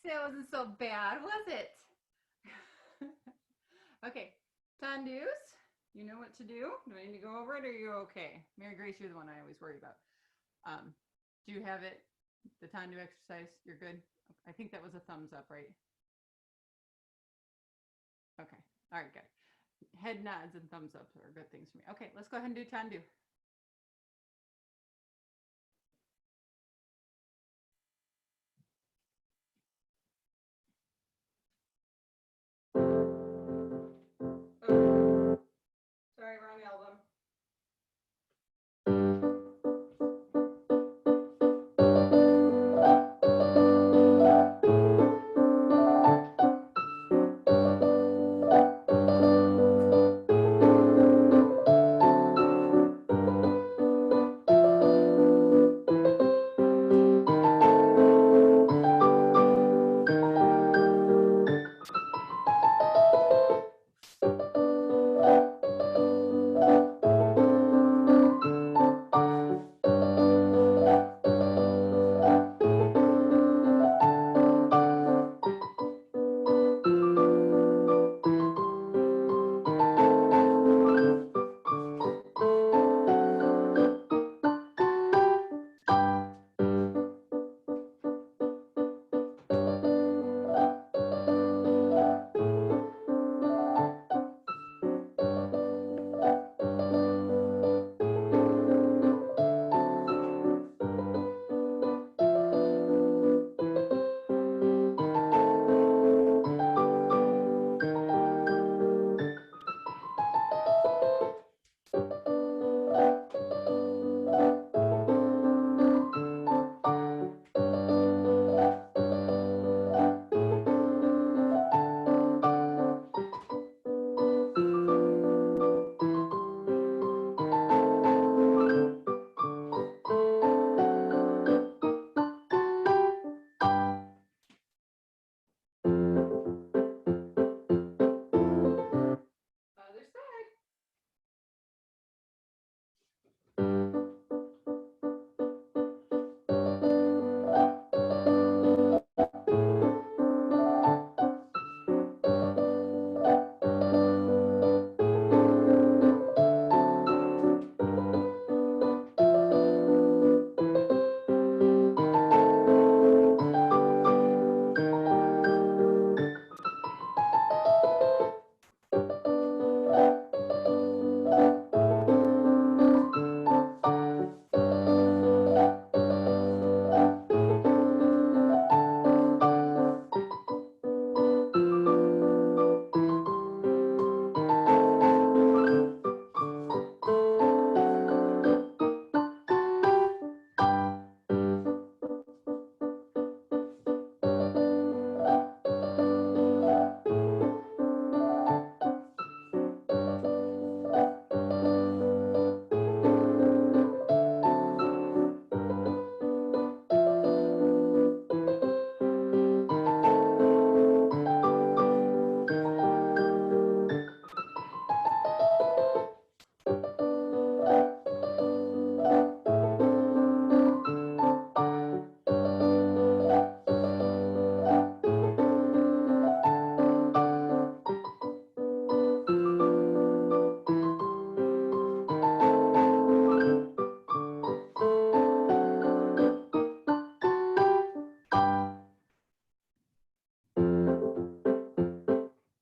That wasn't so bad, was it? Okay, tendus. You know what to do? Do I need to go over it or are you okay? Mary Grace, you're the one I always worry about. Do you have it? The tendu exercise? You're good? I think that was a thumbs up, right? Okay. All right, good. Head nods and thumbs ups are good things for me. Okay, let's go ahead and do tendu. Oh, sorry, wrong album. Other side.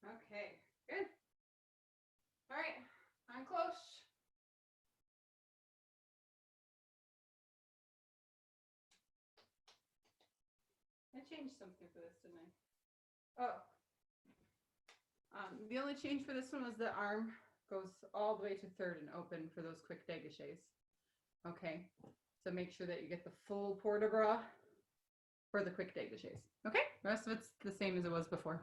Okay, good. All right, I'm close. I changed something for this, didn't I? Oh. The only change for this one was the arm goes all the way to third and open for those quick dégages. Okay, so make sure that you get the full port de bras for the quick dégages. Okay, the rest of it's the same as it was before.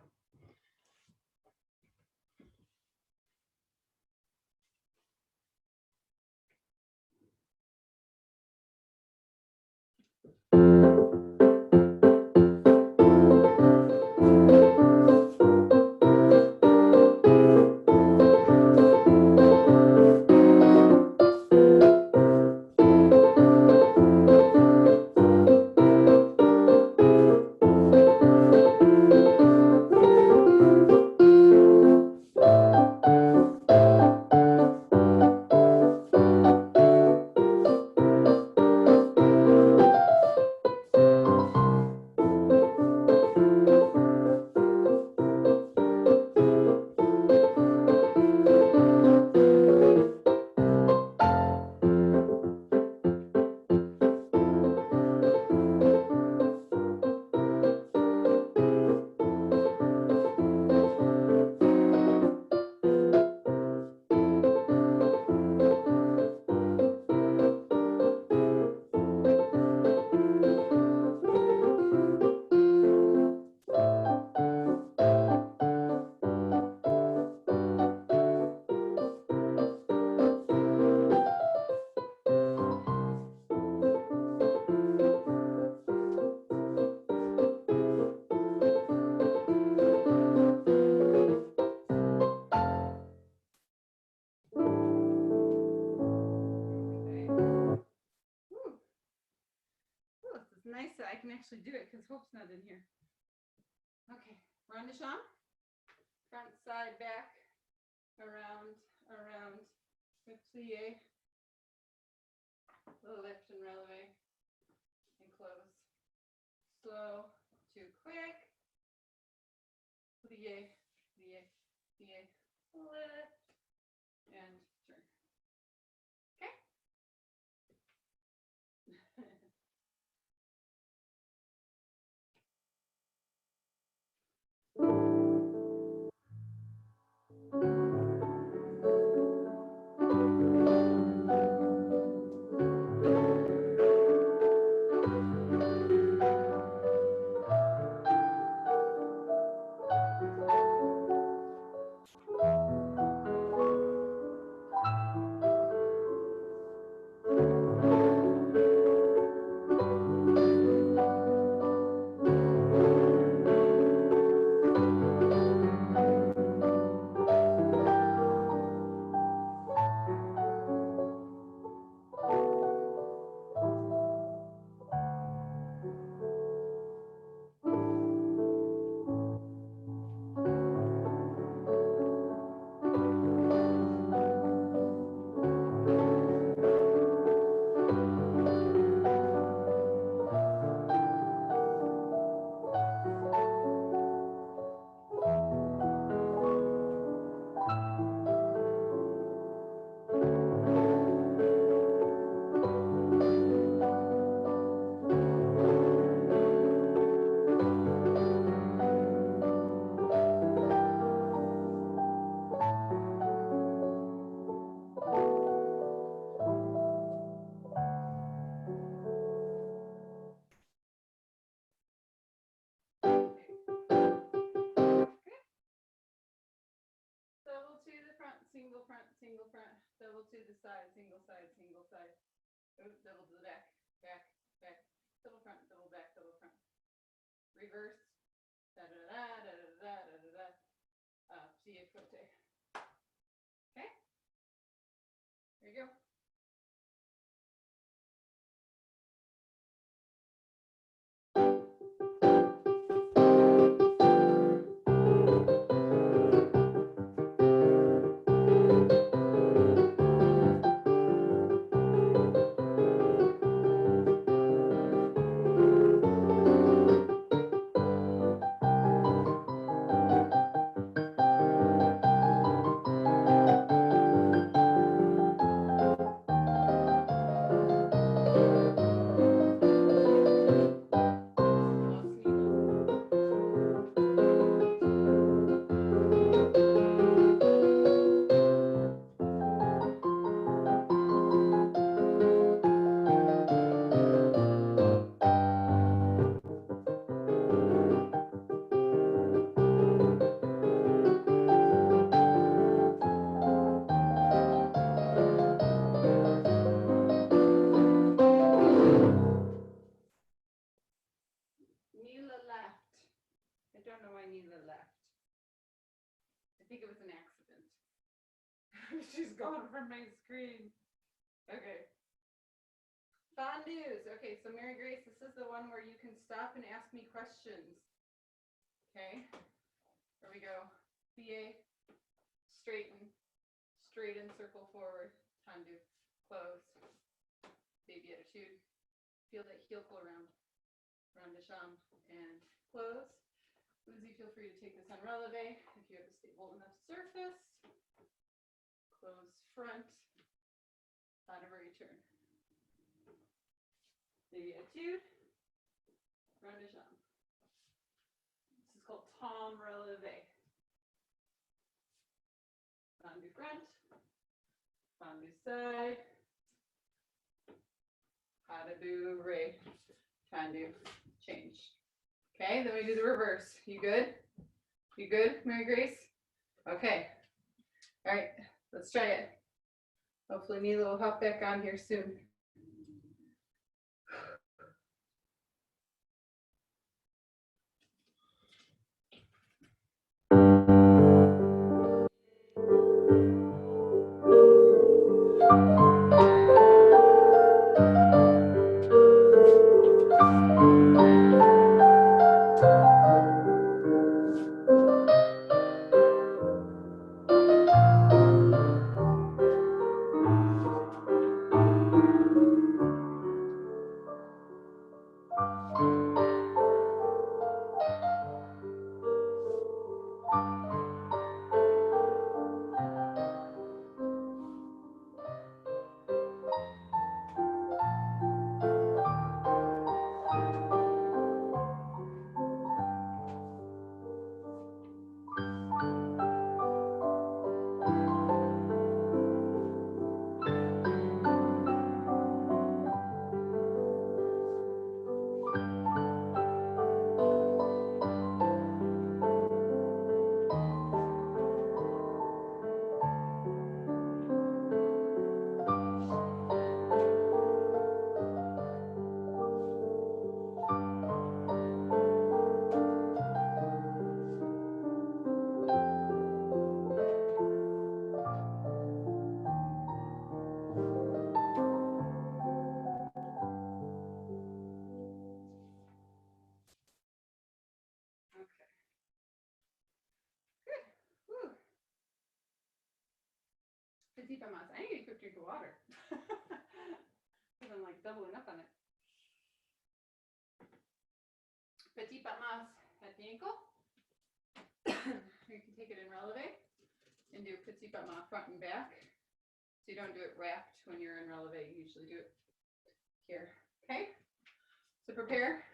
actually do it because Hope's not in here. Okay, rond de jambe, front, side, back, around, plie, lift and releve, and close. Slow to quick, plie, plie, plie, lift, and turn. Okay? Double to the front, single front, double to the side, single side, single side. Oops, double to the back, back, back, double front, double back, double front. Reverse. Da da da da da da da da. Plie côté. Okay? There you go. don't know why Neela left. I think it was an accident. She's gone from my screen. Okay. Fondues. Okay, so Mary Grace, this is the one where you can stop and ask me questions. Okay. There we go. Plie, straighten, circle forward, tendu, close, baby attitude. Feel that heel pull around, rond de jambe, and close. Lucy, feel free to take this on releve if you have a stable enough surface. Close front, pas de return. Baby attitude, rond de jambe. This is called tom releve. Fondu front, fondu side, pas de bourrée, tendu, change. Okay, then we do the reverse. You good? You good, Mary Grace? Okay. All right, let's try it. Hopefully Neela will hop back on here soon. Petit pas mas. I need a quick drink of water. Because I'm like doubling up on it. Petit pas mas at the ankle. You can take it in releve and do petit pas mas front and back. So you don't do it wrapped when you're in releve. You usually do it here. Okay? So prepare.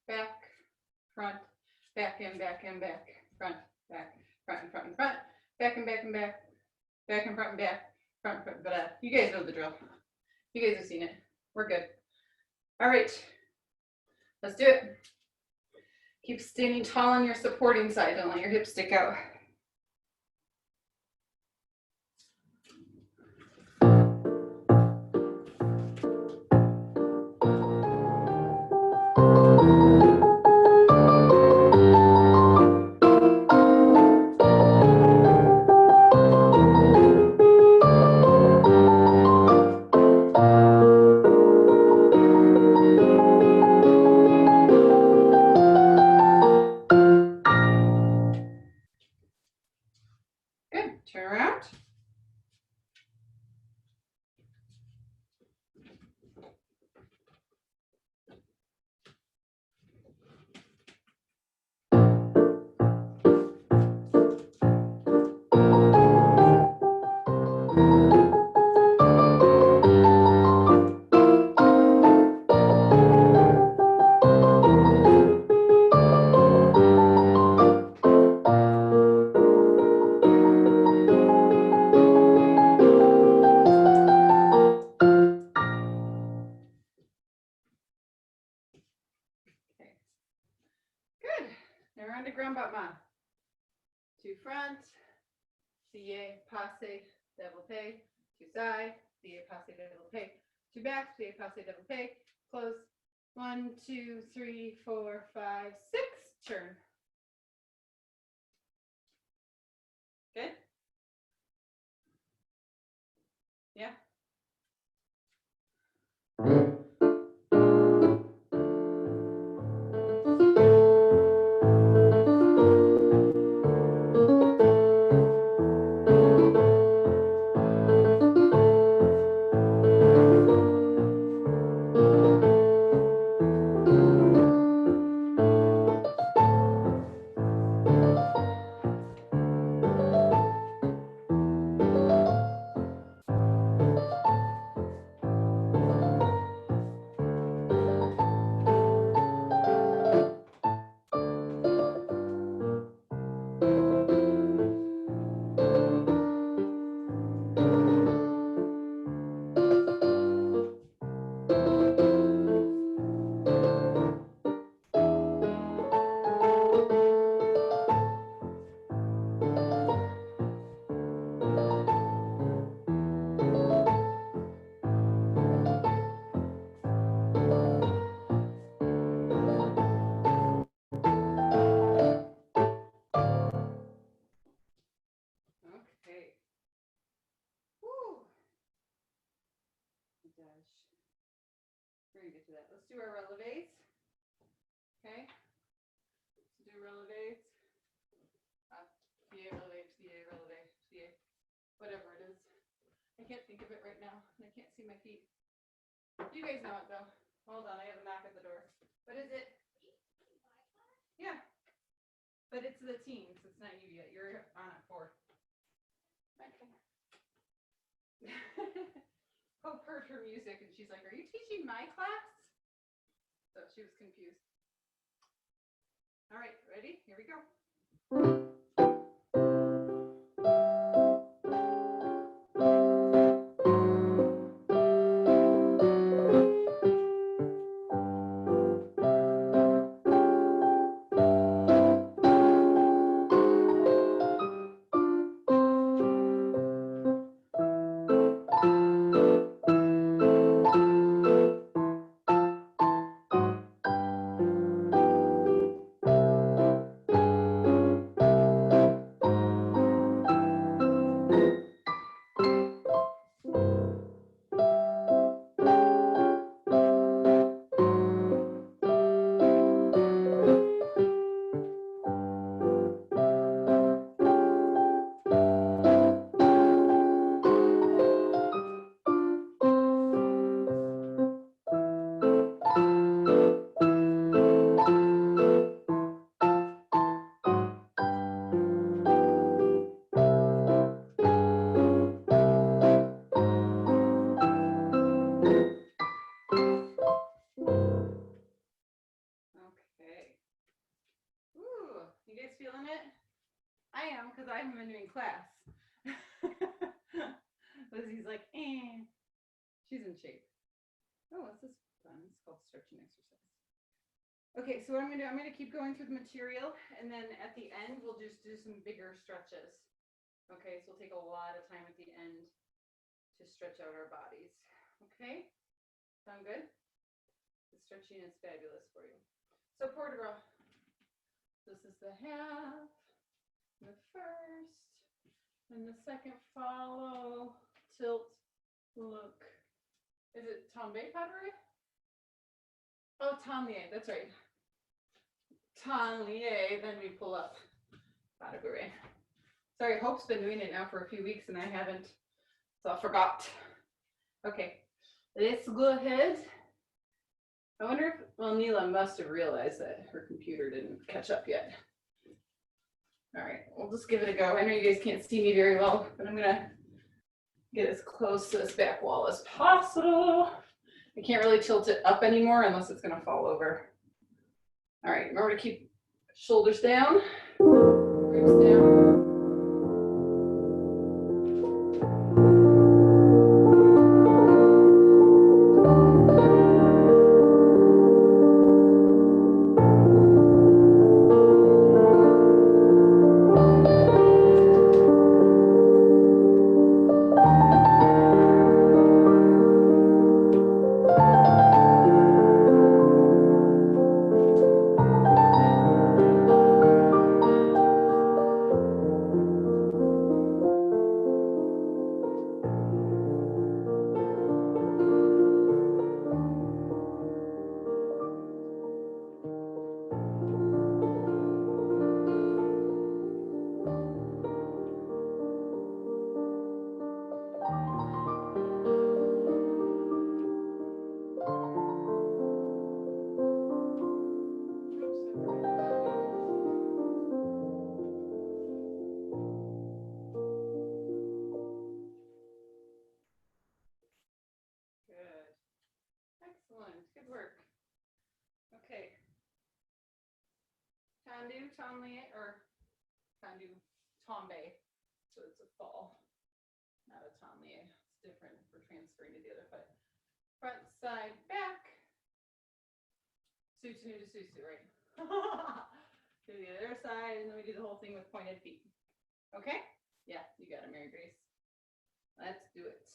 Back, front, back and back and back, front, back, front and front and front, back and back and back, back and front and back, front, front, but you guys know the drill. You guys have seen it. We're good. All right, let's do it. Keep standing tall on your supporting side. Don't let your hips stick out. Turn around. To front, plie, passe, développé, to side, plie, passe, développé, to back, plie, passe, développé, close, 1, 2, 3, 4, 5, 6, turn. Good? Yeah? We're going to get to that. Let's do our releves. Okay. Let's do releves. Plie, releve, plie, releve, plie. Whatever it is. I can't think of it right now. And I can't see my feet. You guys know it though. Hold on. I have a knock at the door. What is it? Yeah. But it's the teens. It's not you yet. You're on at 4. Okay. Hope heard her music and she's like, are you teaching my class? So she was confused. All right, ready? Here we go. guys feeling it? I am, because I haven't been doing class. Lizzie's like, eh. She's in shape. Oh, what's this one? It's called stretching exercise. Okay, so what I'm gonna do, I'm gonna keep going through the material, and then at the end, we'll just do some bigger stretches. Okay, so we'll take a lot of time at the end to stretch out our bodies. Okay, sound good? The stretching is fabulous for you. So port de bras. This is the half, the first, and the second follow, tilt, look. Is it tombe padre? Oh, tomlier, that's right. Tomlier, then we pull up. Padre. Sorry, Hope's been doing it now for a few weeks and I haven't, so I forgot. Okay, let's go ahead. I wonder if, well, Neela must have realized that her computer didn't catch up yet. All right, we'll just give it a go. I know you guys can't see me very well, but I'm gonna get as close to this back wall as possible. I can't really tilt it up anymore unless it's gonna fall over. All right, remember to keep shoulders down, ribs down. Excellent, good work. Okay. Tendu, tomlier, or tendu, tombe. So it's a fall, not a tomlier. It's different for transferring to the other foot. Front, side, back. Susu to susu, right? To the other side, and then we do the whole thing with pointed feet. Okay? Yeah, you got it, Mary Grace. Let's do it.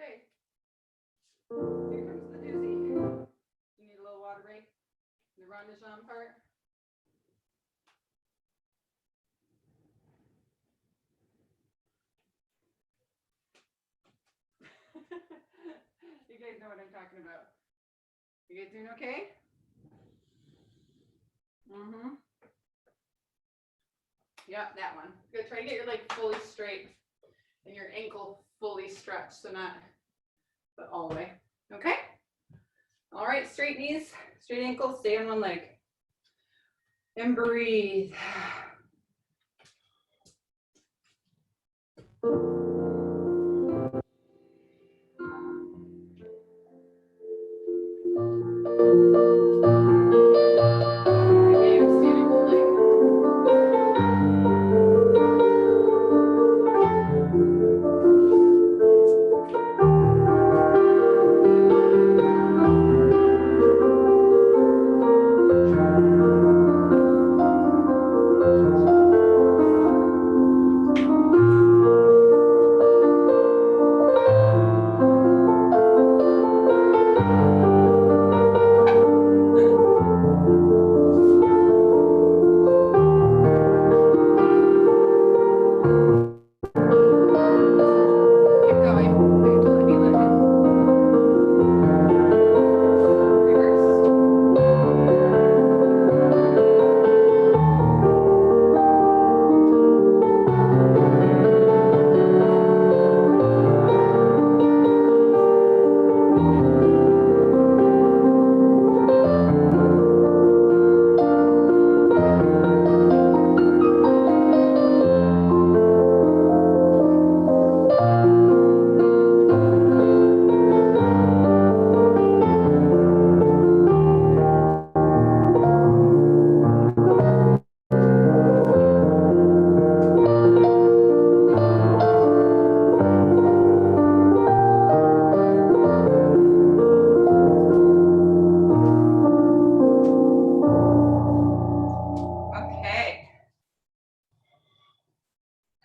Okay. Here comes the doozy. You need a little water break? The run de jambe part? You guys know what I'm talking about. You guys doing okay? Mm-hmm. Yep, that one. Good. Try to get your leg fully straight and your ankle fully stretched, so not but all the way. Okay? All right, straight knees, straight ankles, stay on one leg. And breathe.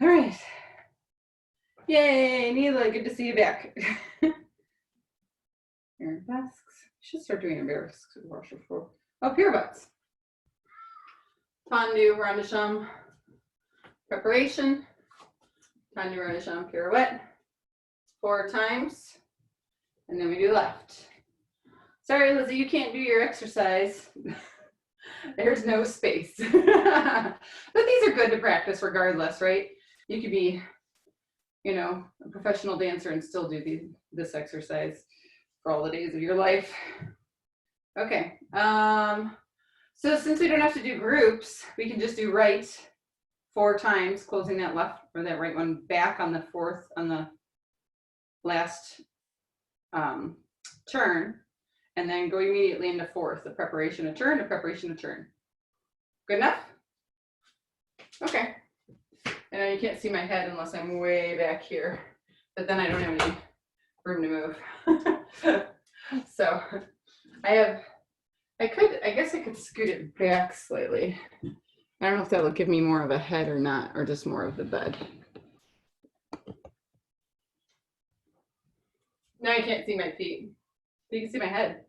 All right. Yay, Neela, good to see you back. Arabesques. Should start doing arabesques with washer floor. Oh, pirouettes. Tendu, rond de jambe, preparation. Tendu, rond de jambe, pirouette. 4 times. And then we do left. Sorry, Lizzie, you can't do your exercise. There's no space. But these are good to practice regardless, right? You could be, you know, a professional dancer and still do this exercise for all the days of your life. Okay. So since we don't have to do groups, we can just do right 4 times, closing that left or that right one back on the fourth, on the last turn, and then go immediately into fourth, the preparation, a turn, a preparation, a turn. Good enough? Okay. I know you can't see my head unless I'm way back here, but then I don't have any room to move. So I guess I could scoot it back slightly. I don't know if that will give me more of a head or not, or just more of the bed. Now you can't see my feet. You can see my head.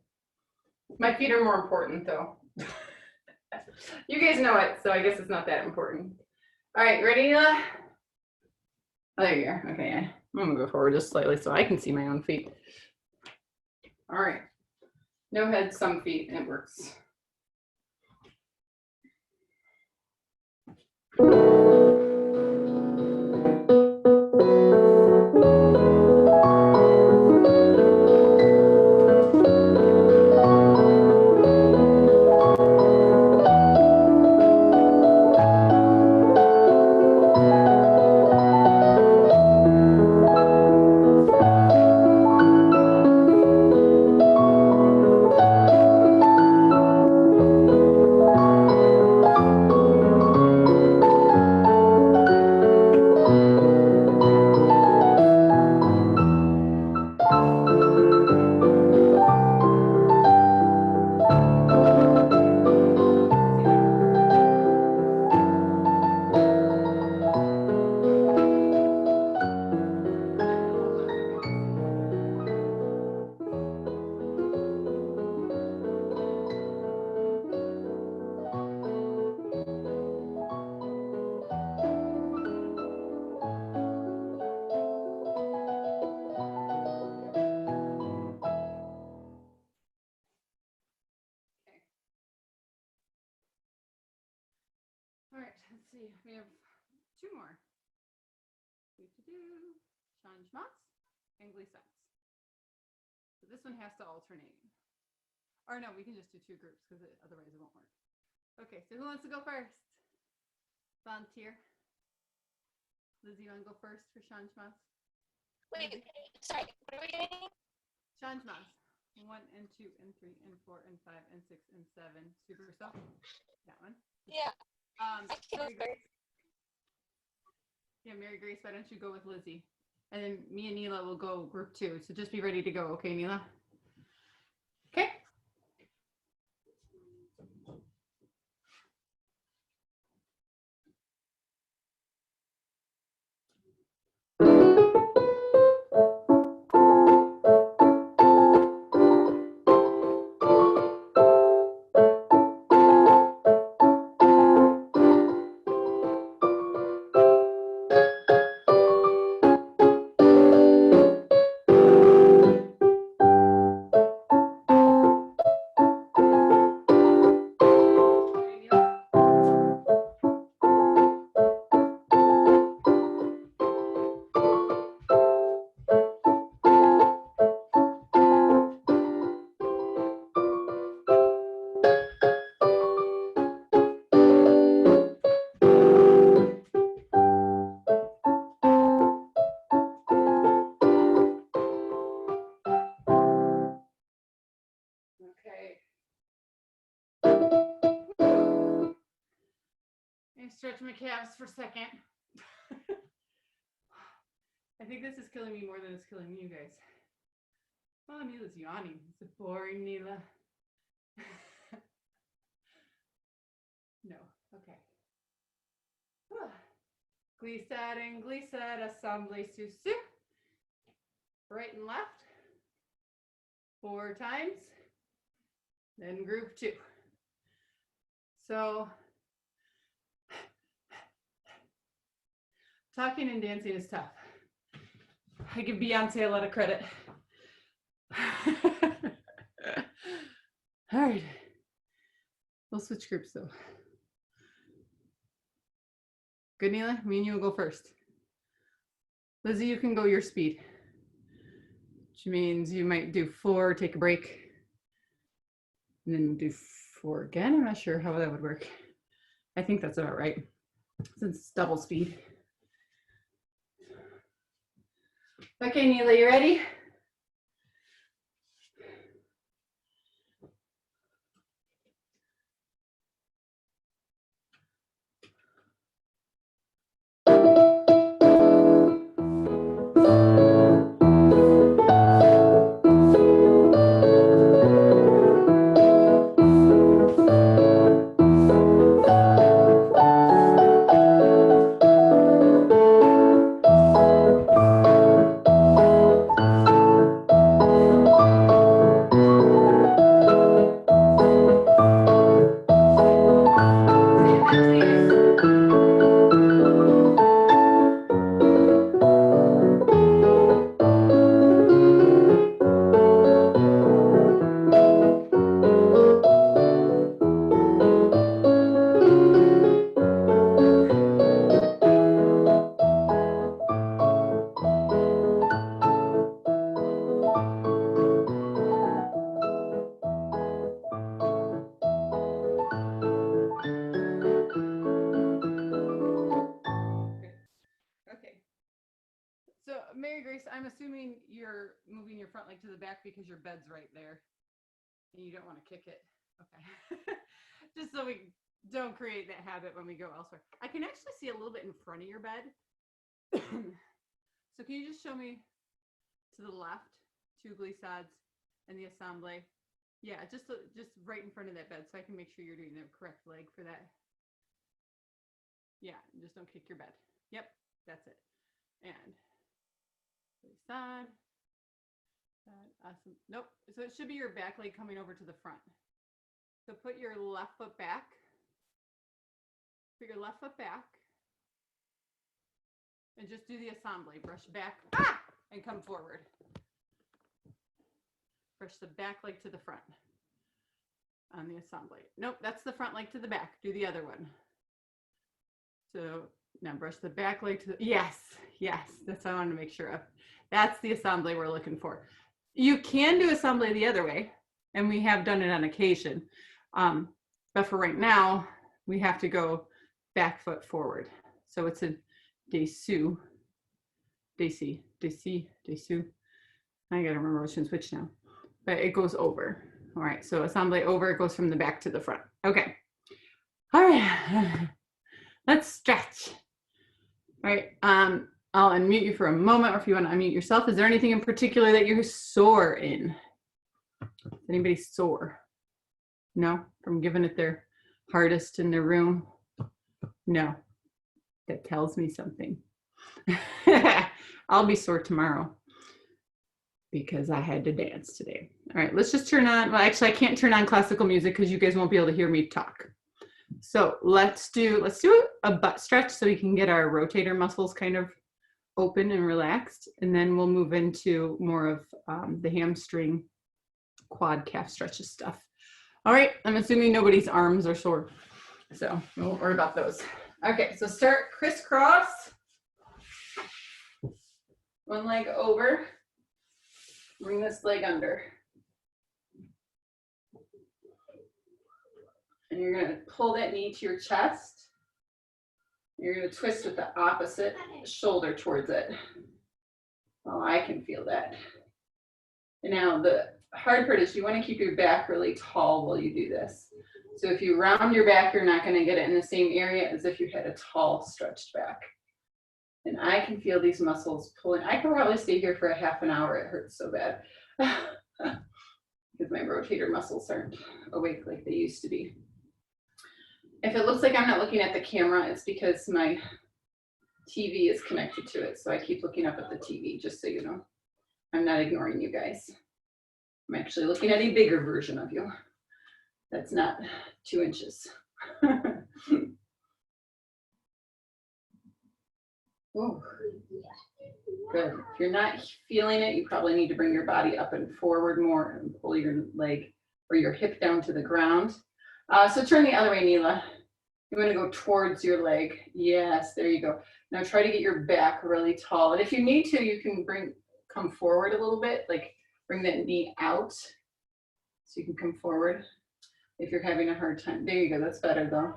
My feet are more important though. You guys know it, so I guess it's not that important. All right, ready, Neela? Oh, there you are. Okay, I'm gonna go forward just slightly so I can see my own feet. All right. No head, some feet, and it works. All right, let's see. We have 2 more. Changements and glissades. So this one has to alternate. Or no, we can just do 2 groups because otherwise it won't work. Okay, so who wants to go first? Volunteer. Lizzie, you want to go first for changements? Wait, sorry, what are we doing? Changements. 1 and 2 and 3 and 4 and 5 and 6 and 7. Super stuff. That one. Yeah. I can go first. Yeah, Mary Grace, why don't you go with Lizzie? And then me and Neela will go group 2. So just be ready to go, okay, Neela? Okay. Stretch my calves for a second. I think this is killing me more than it's killing you guys. Oh, Neela's yawning. It's boring, Neela. No, okay. Glissade and glissade, assemble sous sous. Right and left. 4 times. Then group 2. So talking and dancing is tough. I give Beyonce a lot of credit. All right. We'll switch groups though. Good, Neela? Me and you will go first. Lizzie, you can go your speed, which means you might do 4, take a break, and then do 4 again. I'm not sure how that would work. I think that's about right, since it's double speed. Okay, Neela, you ready? So Mary Grace, I'm assuming you're moving your front leg to the back because your bed's right there and you don't want to kick it. Okay. Just so we don't create that habit when we go elsewhere. I can actually see a little bit in front of your bed. So can you just show me to the left, 2 glissades and the assemble? Yeah, just right in front of that bed so I can make sure you're doing the correct leg for that. Yeah, just don't kick your bed. Yep, that's it. And glissade. Awesome. Nope. So it should be your back leg coming over to the front. So put your left foot back. Put your left foot back. And just do the assemble. Brush back and come forward. Brush the back leg to the front on the assemble. Nope, that's the front leg to the back. Do the other one. So now brush the back leg to the, yes, that's what I wanted to make sure of. That's the assemble we're looking for. You can do assemble the other way, and we have done it on occasion. But for right now, we have to go back foot forward. So it's a dessous, dessous, dessous, dessous. I gotta remember which one's which now. But it goes over. All right, so assemble over, it goes from the back to the front. Okay. All right. Let's stretch. All right, I'll unmute you for a moment, or if you want to unmute yourself. Is there anything in particular that you're sore in? Is anybody sore? No? From giving it their hardest in their room? No. That tells me something. I'll be sore tomorrow because I had to dance today. All right, let's just turn on, well, actually, I can't turn on classical music because you guys won't be able to hear me talk. So let's do a butt stretch so we can get our rotator muscles kind of open and relaxed. And then we'll move into more of the hamstring, quad, calf stretches stuff. All right, I'm assuming nobody's arms are sore, so we won't worry about those. Okay, so start crisscross. One leg over. Bring this leg under. And you're going to pull that knee to your chest. You're going to twist with the opposite shoulder towards it. Oh, I can feel that. And now the hard part is you want to keep your back really tall while you do this. So if you round your back, you're not going to get it in the same area as if you had a tall stretched back. And I can feel these muscles pulling. I could probably stay here for a half an hour. It hurts so bad. Because my rotator muscles aren't awake like they used to be. If it looks like I'm not looking at the camera, it's because my TV is connected to it, so I keep looking up at the TV, just so you know. I'm not ignoring you guys. I'm actually looking at a bigger version of you. That's not 2 inches. Oh, good. If you're not feeling it, you probably need to bring your body up and forward more and pull your leg or your hip down to the ground. So turn the other way, Neela. You want to go towards your leg. Yes, there you go. Now try to get your back really tall. And if you need to, you can come forward a little bit, like bring that knee out so you can come forward if you're having a hard time. There you go. That's better though.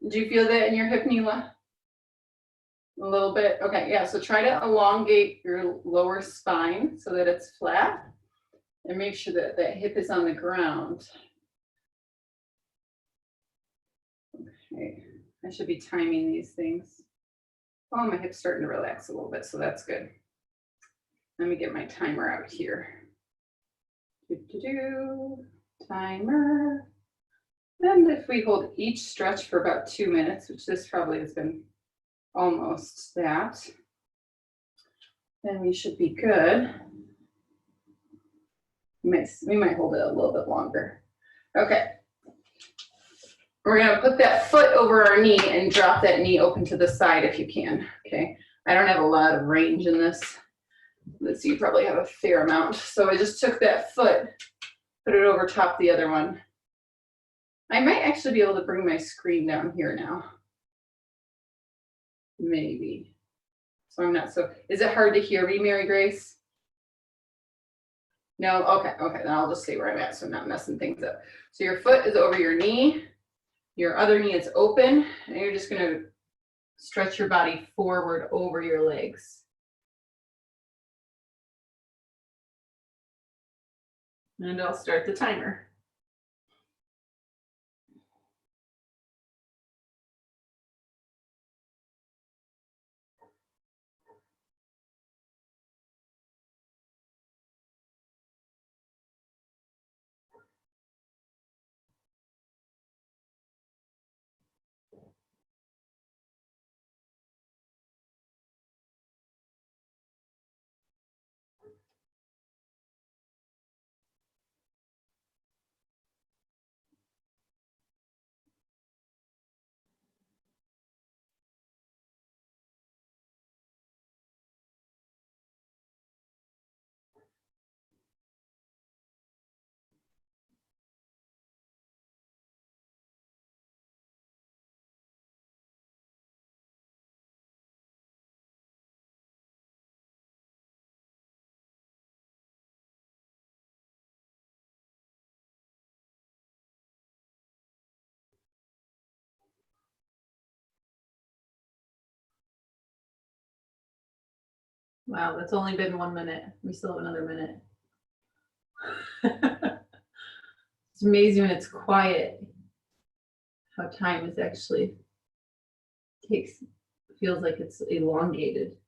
Do you feel that in your hip, Neela? A little bit. Okay, yeah, so try to elongate your lower spine so that it's flat and make sure that that hip is on the ground. Okay, I should be timing these things. Oh, my hip's starting to relax a little bit, so that's good. Let me get my timer out here. Timer. And if we hold each stretch for about 2 minutes, which this probably has been almost that, then we should be good. We might hold it a little bit longer. Okay. We're gonna put that foot over our knee and drop that knee open to the side if you can, okay? I don't have a lot of range in this. Let's see, you probably have a fair amount. So I just took that foot, put it over top the other one. I might actually be able to bring my screen down here now. Maybe. So I'm not so, is it hard to hear me, Mary Grace? No, okay, then I'll just stay where I'm at so I'm not messing things up. So your foot is over your knee, your other knee is open, and you're just gonna stretch your body forward over your legs. And I'll start the timer. Wow, that's only been 1 minute. We still have another minute. It's amazing when it's quiet, how time is actually feels like it's elongated.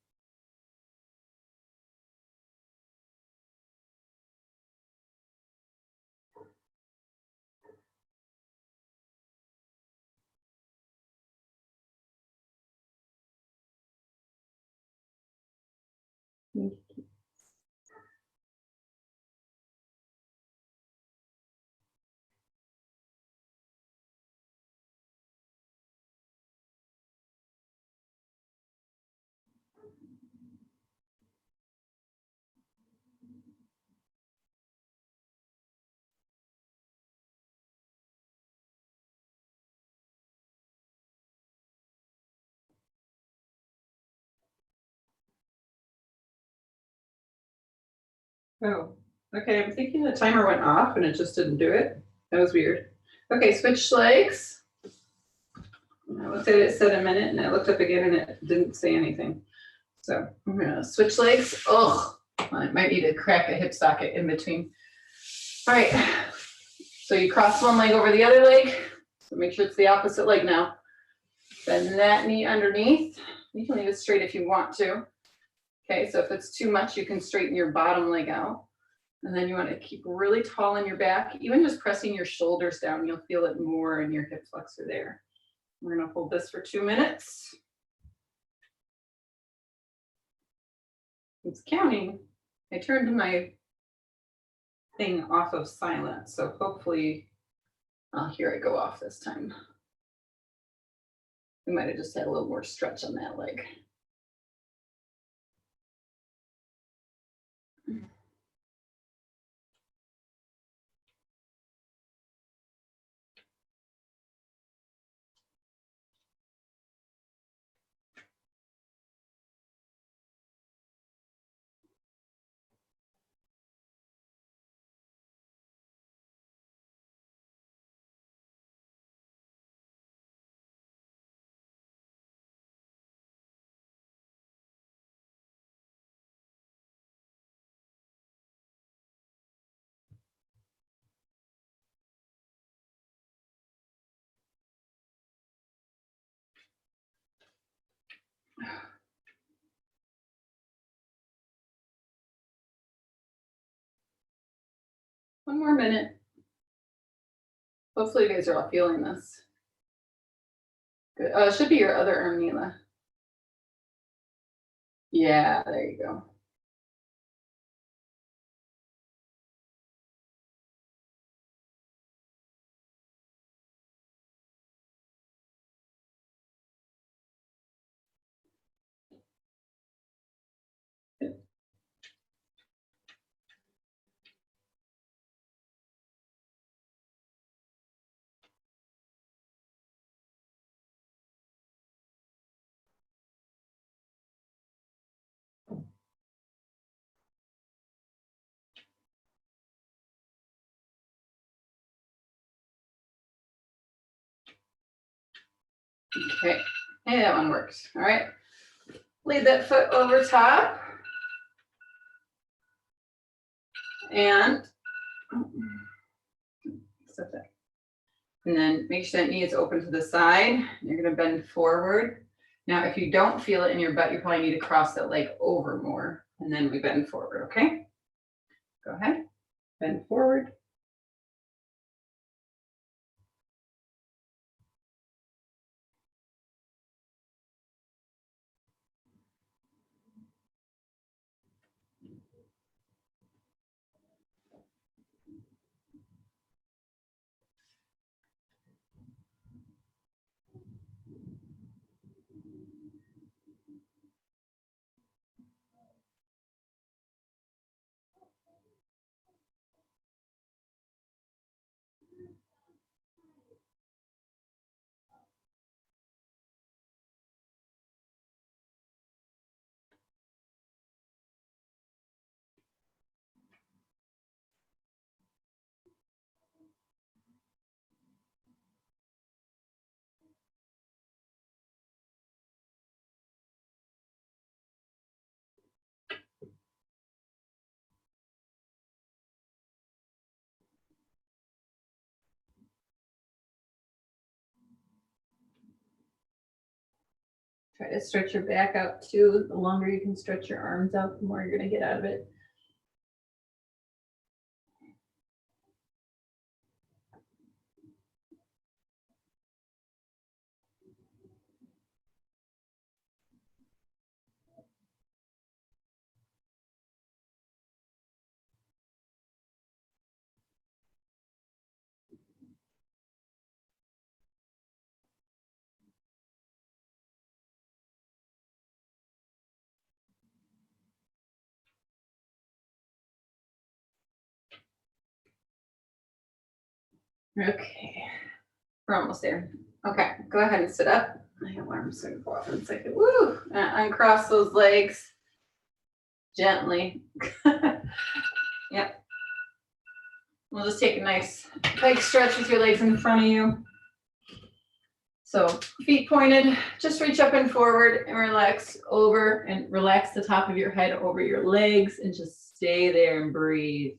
Oh, okay. I'm thinking the timer went off and it just didn't do it. That was weird. Okay, switch legs. I looked at it, it said a minute, and I looked up again and it didn't say anything. So I'm gonna switch legs. Oh, I might need to crack a hip socket in between. All right, so you cross one leg over the other leg. So make sure it's the opposite leg now. Bend that knee underneath. You can leave it straight if you want to. Okay, so if it's too much, you can straighten your bottom leg out. And then you want to keep really tall in your back. Even just pressing your shoulders down, you'll feel it more in your hip flexor there. We're going to hold this for 2 minutes. It's counting. I turned my thing off of silent, so hopefully I'll hear it go off this time. We might have just had a little more stretch on that leg. One more minute. Hopefully you guys are all feeling this. Good. It should be your other arm, Neela. Yeah, there you go. Okay, hey, that one works. All right, lead that foot over top. And set that. And then make sure that knee is open to the side. You're gonna bend forward. Now, if you don't feel it in your butt, you probably need to cross that leg over more. And then we bend forward, okay? Go ahead, bend forward. Try to stretch your back out too. The longer you can stretch your arms out, the more you're gonna get out of it. Okay, we're almost there. Okay, go ahead and sit up. My alarm's gonna go off in a second. Woo! Uncross those legs gently. Yep. We'll just take a nice leg stretch with your legs in front of you. So feet pointed, just reach up and forward and relax over and relax the top of your head over your legs and just stay there and breathe.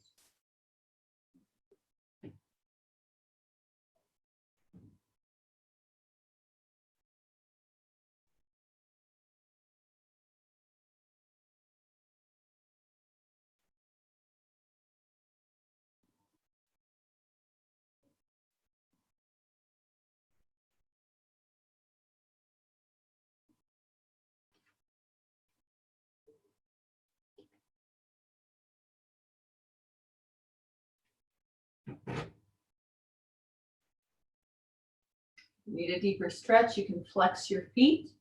Need a deeper stretch, you can flex your feet.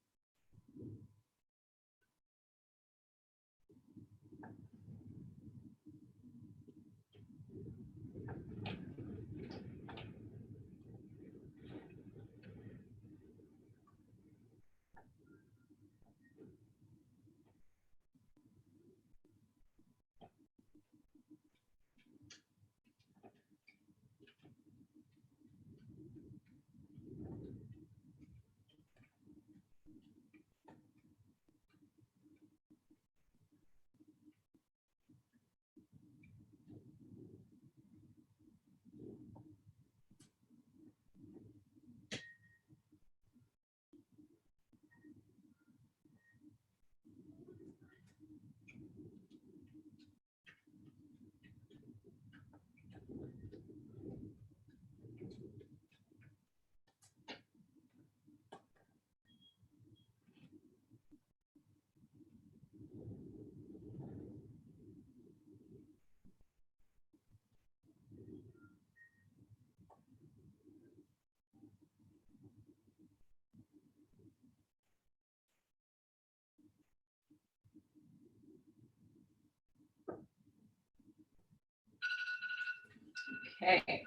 Okay.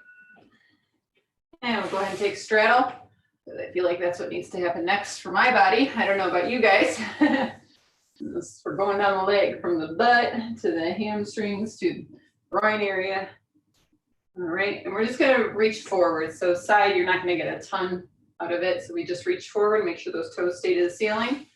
And we'll go ahead and take straddle. I feel like that's what needs to happen next for my body. I don't know about you guys. We're going down the leg from the butt to the hamstrings to the groin area. All right, and we're just gonna reach forward. So side, you're not gonna get a ton out of it. So we just reach forward, make sure those toes stay to the ceiling.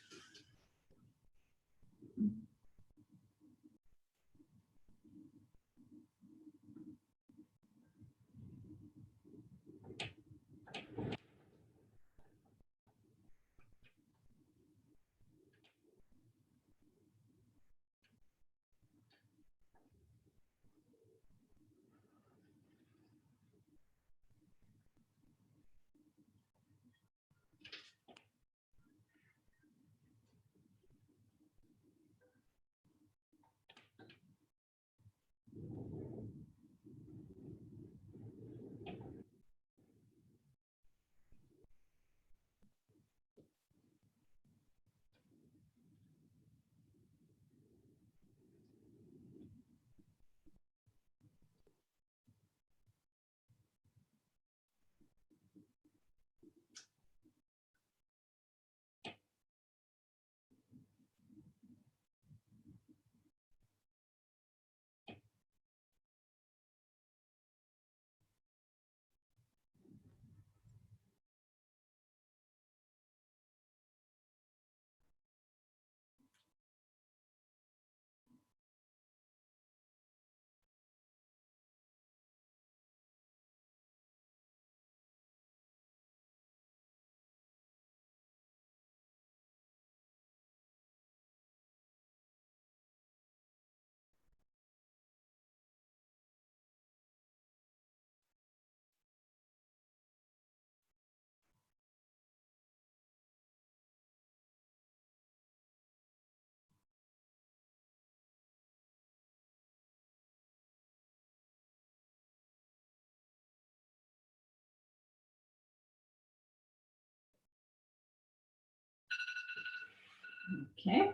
Okay.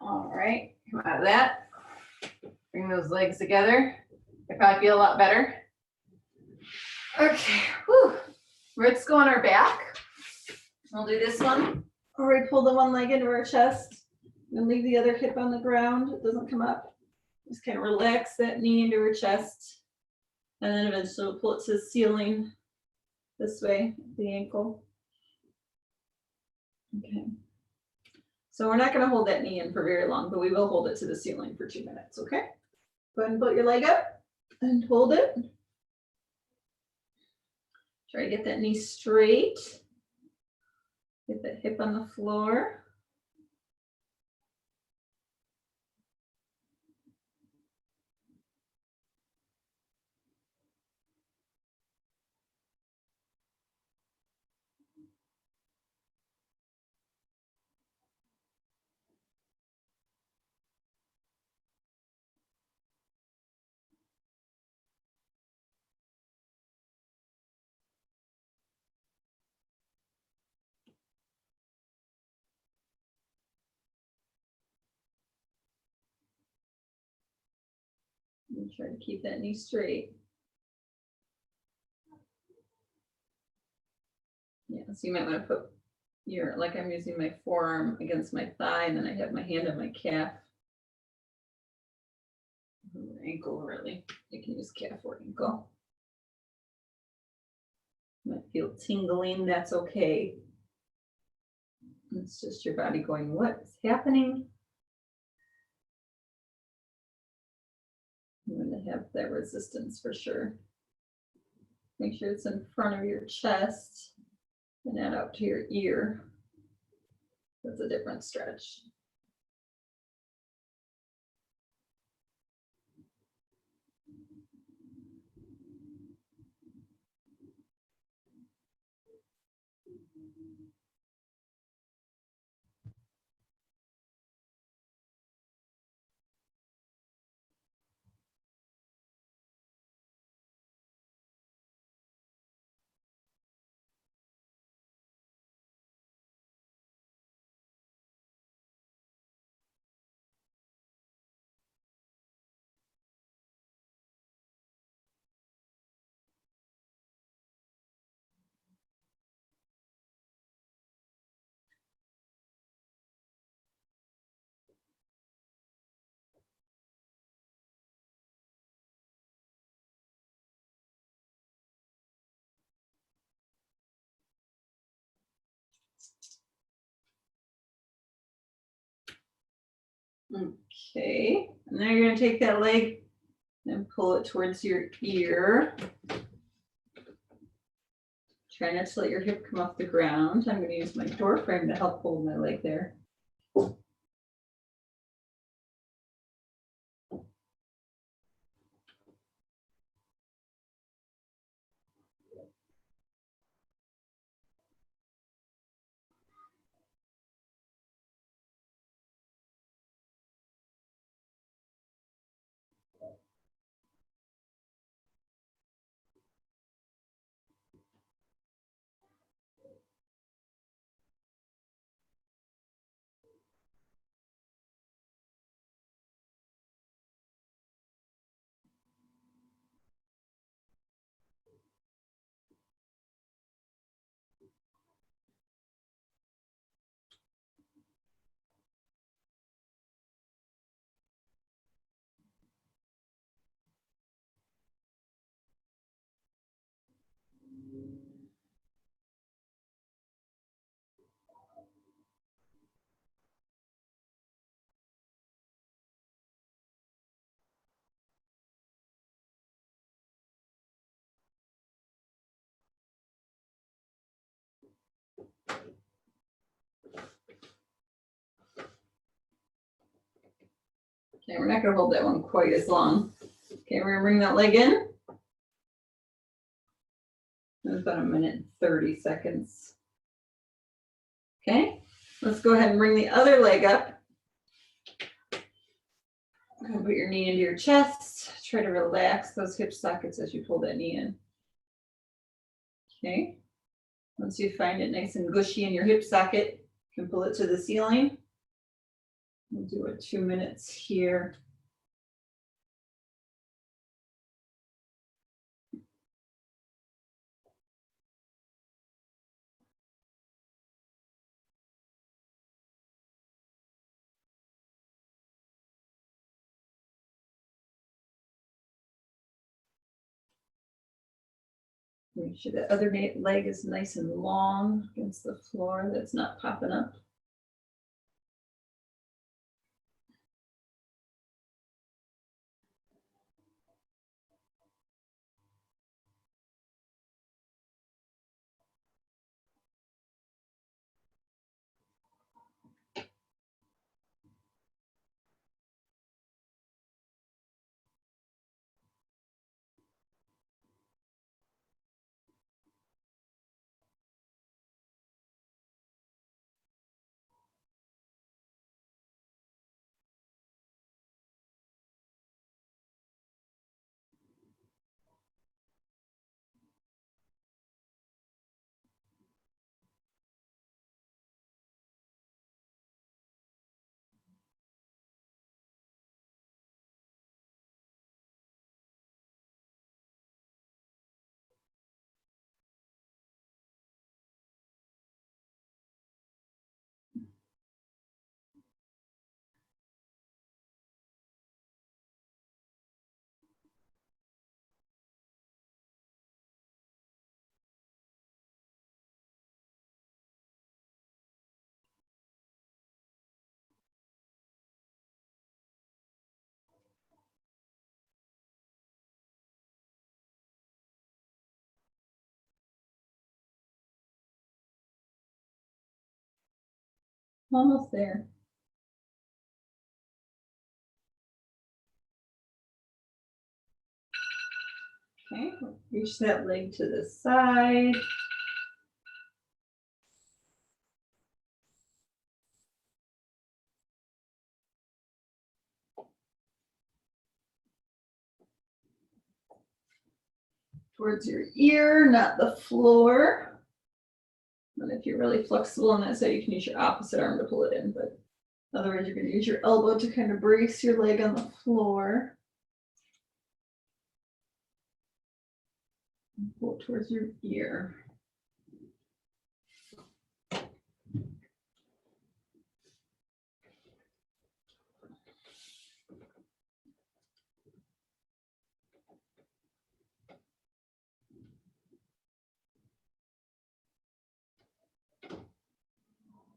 All right, come out of that. Bring those legs together. I probably feel a lot better. Okay, whew. Let's go on our back. We'll do this one. Or we pull the one leg into our chest and leave the other hip on the ground. It doesn't come up. Just kind of relax that knee into her chest. And then eventually we'll pull it to the ceiling this way, the ankle. Okay. So we're not going to hold that knee in for very long, but we will hold it to the ceiling for 2 minutes, okay? Go ahead and put your leg up and hold it. Try to get that knee straight. Get that hip on the floor. And try to keep that knee straight. Yeah, so you might want to put your, like I'm using my forearm against my thigh, and then I have my hand on my calf. Ankle, really. You can use calf or ankle. Might feel tingling, that's okay. It's just your body going, what is happening? I'm going to have that resistance for sure. Make sure it's in front of your chest and not out to your ear. That's a different stretch. Okay, and now you're going to take that leg and pull it towards your ear. Try not to let your hip come off the ground. I'm going to use my door frame to help hold my leg there. Okay, we're not going to hold that one quite as long. Okay, we're going to bring that leg in. That's about 1:30. Okay, let's go ahead and bring the other leg up. Put your knee into your chest. Try to relax those hip sockets as you pull that knee in. Okay, once you find it nice and gushy in your hip socket, you can pull it to the ceiling. We'll do it 2 minutes here. Make sure the other leg is nice and long against the floor, that's not popping up. Almost there. Okay, reach that leg to the side. Towards your ear, not the floor. And if you're really flexible on that side, you can use your opposite arm to pull it in, but otherwise you're going to use your elbow to kind of brace your leg on the floor. And pull it towards your ear.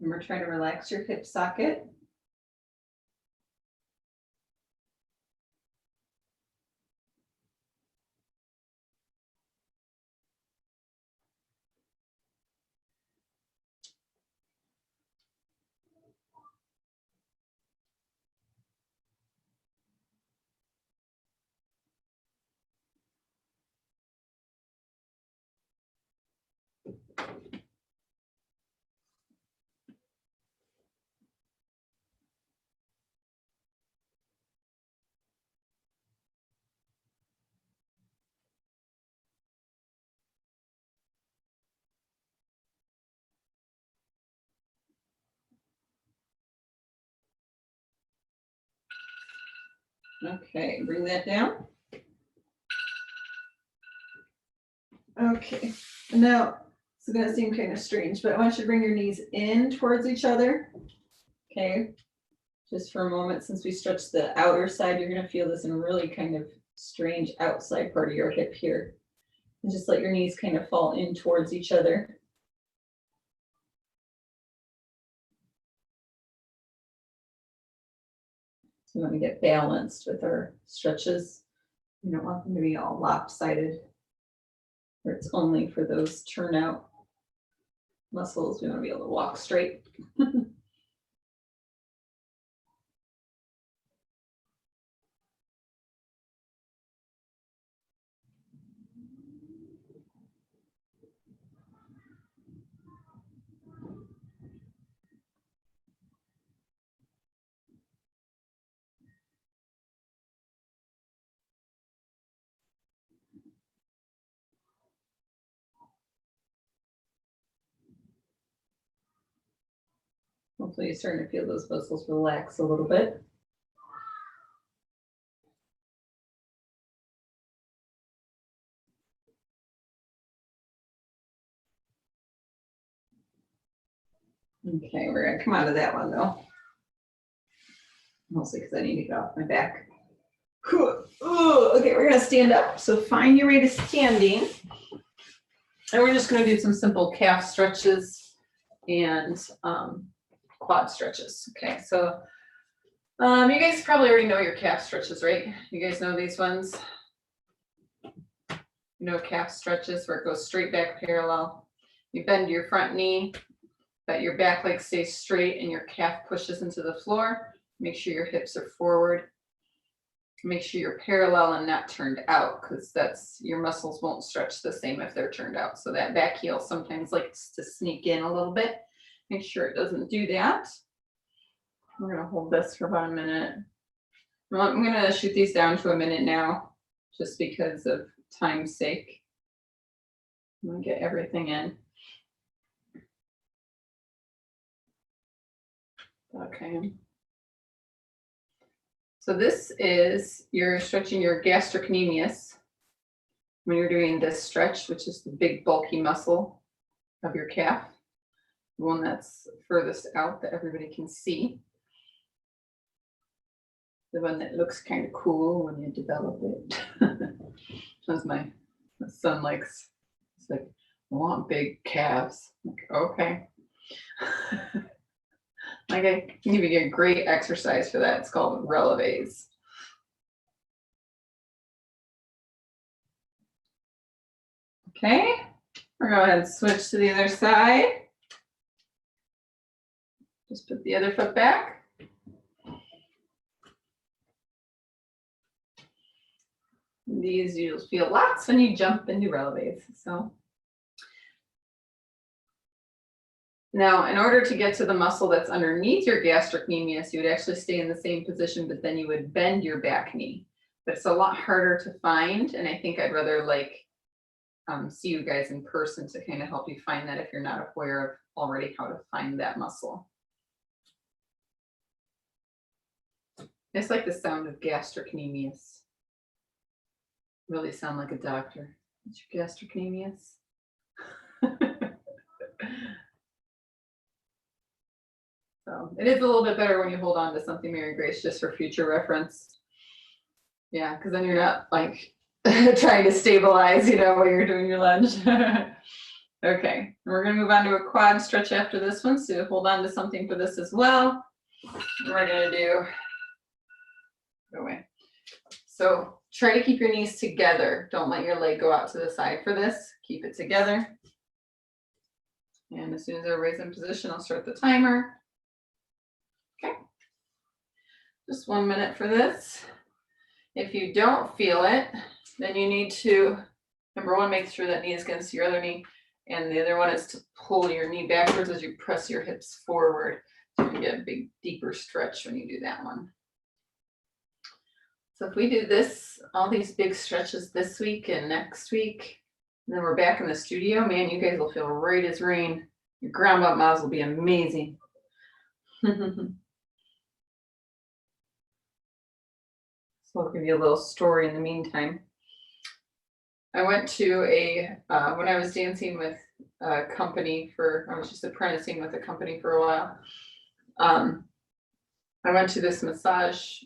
Remember, try to relax your hip socket. Okay, bring that down. Okay, now it's gonna seem kind of strange, but I want you to bring your knees in towards each other. Okay, just for a moment, since we stretched the outer side, you're gonna feel this in really kind of strange outside part of your hip here. And just let your knees kind of fall in towards each other. So we want to get balanced with our stretches. You don't want them to be all lopsided, where it's only for those turnout muscles. We want to be able to walk straight. Hopefully you're starting to feel those muscles relax a little bit. Okay, we're gonna come out of that one though. Mostly because I need to get off my back. Okay, we're gonna stand up. So find your way to standing. And we're just gonna do some simple calf stretches and quad stretches. Okay, so you guys probably already know your calf stretches, right? You guys know these ones? You know calf stretches where it goes straight back parallel. You bend your front knee, but your back leg stays straight and your calf pushes into the floor. Make sure your hips are forward. Make sure you're parallel and not turned out, because that's, your muscles won't stretch the same if they're turned out. So that back heel sometimes likes to sneak in a little bit. Make sure it doesn't do that. We're gonna hold this for about a minute. I'm gonna shoot these down to a minute now, just because of time's sake. I'm gonna get everything in. Okay. So this is, you're stretching your gastrocnemius when you're doing this stretch, which is the big bulky muscle of your calf, the one that's furthest out that everybody can see. The one that looks kind of cool when you develop it. As my son likes, it's like, I want big calves. I'm like, okay. Like, I can even get great exercise for that. It's called releves. Okay, we're going to go ahead and switch to the other side. Just put the other foot back. These you'll feel lots when you jump and do releves. So now, in order to get to the muscle that's underneath your gastrocnemius, you would actually stay in the same position, but then you would bend your back knee. But it's a lot harder to find, and I think I'd rather see you guys in person to kind of help you find that if you're not aware of already how to find that muscle. It's like the sound of gastrocnemius. Really sound like a doctor. What's your gastrocnemius? So it is a little bit better when you hold on to something, Mary Grace, just for future reference. Yeah, because then you're not like trying to stabilize, while you're doing your lunge. Okay, we're going to move on to a quad stretch after this one. So hold on to something for this as well. We're going to do, go away. So try to keep your knees together. Don't let your leg go out to the side for this. Keep it together. And as soon as everybody's in position, I'll start the timer. Okay. Just 1 minute for this. If you don't feel it, then you need to, number one, make sure that knee is against your other knee. And the other one is to pull your knee backwards as you press your hips forward. So you get a big, deeper stretch when you do that one. So if we do this, all these big stretches this week and next week, and then we're back in the studio, man, you guys will feel right as rain. Your ground up miles will be amazing. So I'll give you a little story in the meantime. I went to when I was dancing with a company I was just apprenticing with a company for a while. I went to this massage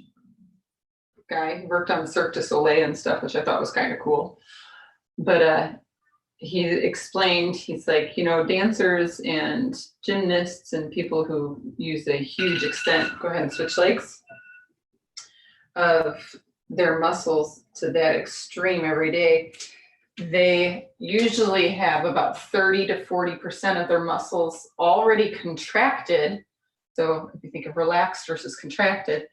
guy who worked on Cirque du Soleil and stuff, which I thought was kind of cool. But he explained, he's like, dancers and gymnasts and people who use a huge extent, go ahead and switch legs, of their muscles to that extreme every day, they usually have about 30 to 40% of their muscles already contracted. So if you think of relaxed versus contracted,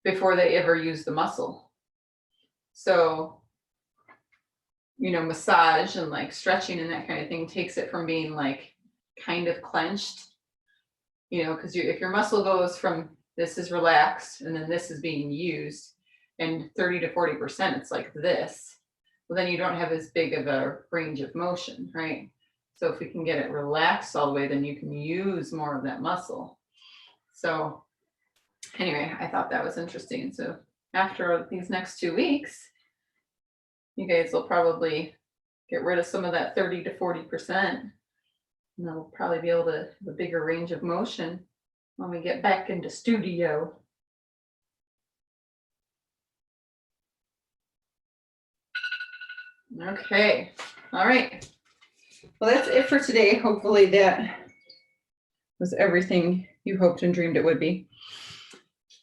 before they ever use the muscle. So, massage and like stretching and that kind of thing takes it from being like kind of clenched, because if your muscle goes from this is relaxed and then this is being used and 30 to 40%, it's like this, well, then you don't have as big of a range of motion, right? So if we can get it relaxed all the way, then you can use more of that muscle. So anyway, I thought that was interesting. So after these next 2 weeks, you guys will probably get rid of some of that 30 to 40%. And they'll probably be able to have a bigger range of motion when we get back into studio. Okay, all right. Well, that's it for today. Hopefully that was everything you hoped and dreamed it would be.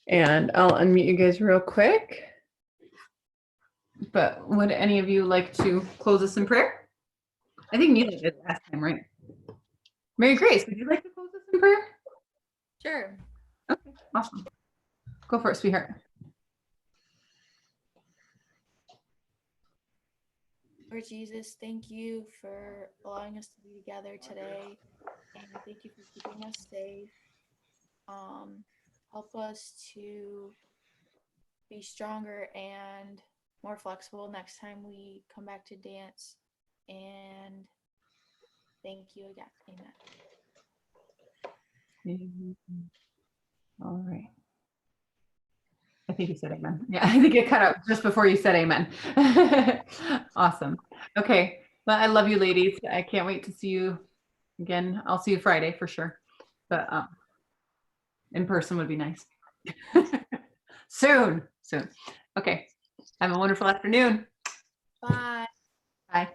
And I'll unmute you guys real quick. But would any of you like to close us in prayer? I think neither did last time, right? Mary Grace, would you like to close us in prayer? Sure. Okay, awesome. Go for it, sweetheart. Lord Jesus, thank you for allowing us to be together today, and thank you for keeping us safe. Help us to be stronger and more flexible next time we come back to dance. And thank you again. Amen. All right. I think you said amen. Yeah, I think it cut out just before you said amen. Awesome. Okay. Well, I love you, ladies. I can't wait to see you again. I'll see you Friday for sure. But in person would be nice. Soon. Okay. Have a wonderful afternoon. Bye. Bye.